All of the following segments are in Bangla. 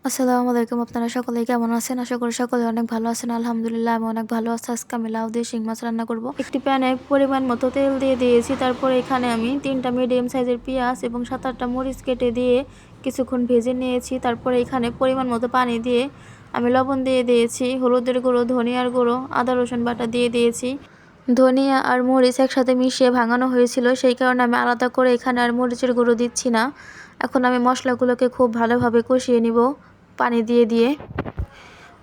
আসসালামু আলাইকুম। আপনারা সকলেই কেমন আছেন? আশা করি সকলে অনেক ভালো আছেন। আলহামদুলিল্লাহ আমি অনেক ভালো আছি। আজকে আমি লাউ দিয়ে শিং মাছ রান্না করব। একটি প্যানে পরিমাণ মতো তেল দিয়ে দিয়েছি। তারপরে এখানে আমি 3টা মিডিয়াম সাইজের পেঁয়াজ এবং 7-8টা মরিচ কেটে দিয়ে কিছুক্ষণ ভেজে নিয়েছি। তারপরে এখানে পরিমাণ মতো পানি দিয়ে আমি লবণ দিয়ে দিয়েছি, হলুদের গুঁড়ো, ধনিয়ার গুঁড়ো, আদা রসুন বাটা দিয়ে দিয়েছি। ধনিয়া আর মরিচ একসাথে মিশিয়ে ভাঙানো হয়েছিল, সেই কারণে আমি আলাদা করে এখানে আর মরিচের গুঁড়ো দিচ্ছি না। এখন আমি মশলাগুলোকে খুব ভালোভাবে কষিয়ে নিব পানি দিয়ে দিয়ে।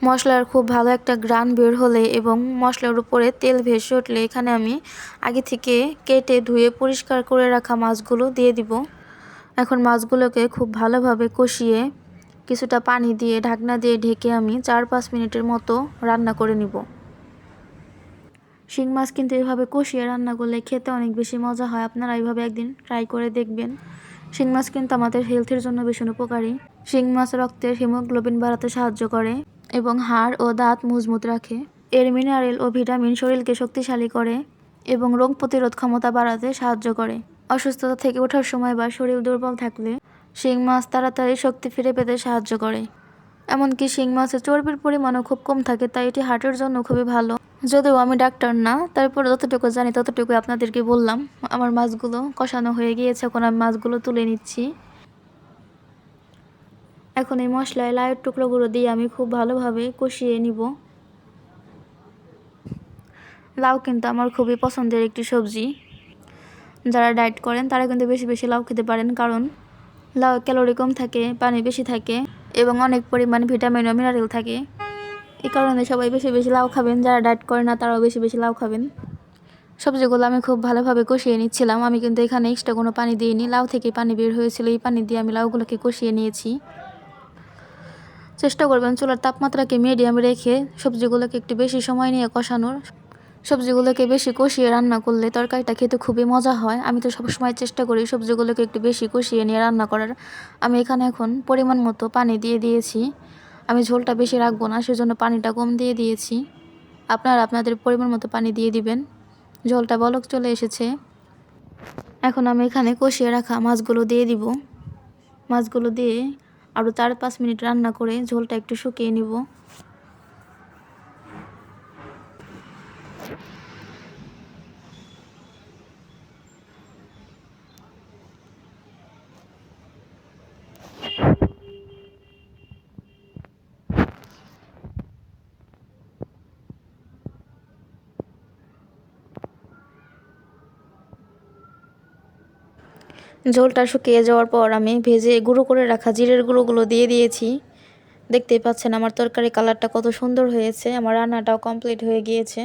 মশলার খুব ভালো একটা ঘ্রাণ বের হলে এবং মশলার উপরে তেল ভেসে উঠলে এখানে আমি আগে থেকে কেটে ধুয়ে পরিষ্কার করে রাখা মাছগুলো দিয়ে দিব। এখন মাছগুলোকে খুব ভালোভাবে কষিয়ে কিছুটা পানি দিয়ে ঢাকনা দিয়ে ঢেকে আমি 4-5 মিনিটের মতো রান্না করে নিব। শিং মাছ কিন্তু এভাবে কষিয়ে রান্না করলে খেতে অনেক বেশি মজা হয়। আপনারা এইভাবে একদিন ট্রাই করে দেখবেন। শিং মাছ কিন্তু আমাদের হেলথের জন্য ভীষণ উপকারী। শিং মাছ রক্তের হিমোগ্লোবিন বাড়াতে সাহায্য করে এবং হাড় ও দাঁত মজবুত রাখে। এর মিনারেল ও ভিটামিন শরীরকে শক্তিশালী করে এবং রোগ প্রতিরোধ ক্ষমতা বাড়াতে সাহায্য করে। অসুস্থতা থেকে ওঠার সময় বা শরীর দুর্বল থাকলে শিং মাছ তাড়াতাড়ি শক্তি ফিরে পেতে সাহায্য করে। এমনকি শিং মাছের চর্বির পরিমাণও খুব কম থাকে, তাই এটি হার্টের জন্য খুবই ভালো। যদিও আমি ডাক্তার না, তারপরে যতটুকু জানি ততটুকু আপনাদেরকে বললাম। আমার মাছগুলো কষানো হয়ে গিয়েছে, এখন আমি মাছগুলো তুলে নিচ্ছি। এখন এই মশলায় লাউয়ের টুকরোগুলো দিয়ে আমি খুব ভালোভাবে কষিয়ে নিব। লাউ কিন্তু আমার খুবই পছন্দের একটি সবজি। যারা ডায়েট করেন তারা কিন্তু বেশি বেশি লাউ খেতে পারেন, কারণ লাউ ক্যালোরি কম থাকে, পানি বেশি থাকে এবং অনেক পরিমাণ ভিটামিন ও মিনারেল থাকে। এই কারণে সবাই বেশি বেশি লাউ খাবেন। যারা ডায়েট করে না তারাও বেশি বেশি লাউ খাবেন। সবজিগুলো আমি খুব ভালোভাবে কষিয়ে নিচ্ছিলাম। আমি কিন্তু এখানে এক্সট্রা কোনো পানি দিইনি, লাউ থেকে পানি বের হয়েছিল, এই পানি দিয়ে আমি লাউগুলোকে কষিয়ে নিয়েছি। চেষ্টা করবেন চুলার তাপমাত্রাকে মিডিয়াম রেখে সবজিগুলোকে একটু বেশি সময় নিয়ে কষানোর। সবজিগুলোকে বেশি কষিয়ে রান্না করলে তরকারিটা খেতে খুবই মজা হয়। আমি তো সবসময় চেষ্টা করি সবজিগুলোকে একটু বেশি কষিয়ে নিয়ে রান্না করার। আমি এখানে এখন পরিমাণ মতো পানি দিয়ে দিয়েছি। আমি ঝোলটা বেশি রাখবো না, সেজন্য পানিটা কম দিয়ে দিয়েছি। আপনারা আপনাদের পরিমাণ মতো পানি দিয়ে দিবেন। ঝোলটা বলক চলে এসেছে। এখন আমি এখানে কষিয়ে রাখা মাছগুলো দিয়ে দিব। মাছগুলো দিয়ে আরও 4-5 মিনিট রান্না করে ঝোলটা একটু শুকিয়ে নিব। ঝোলটা শুকিয়ে যাওয়ার পর আমি ভেজে গুঁড়ো করে রাখা জিরের গুঁড়োগুলো দিয়ে দিয়েছি। দেখতেই পাচ্ছেন আমার তরকারি কালারটা কত সুন্দর হয়েছে। আমার রান্নাটাও কমপ্লিট হয়ে গিয়েছে।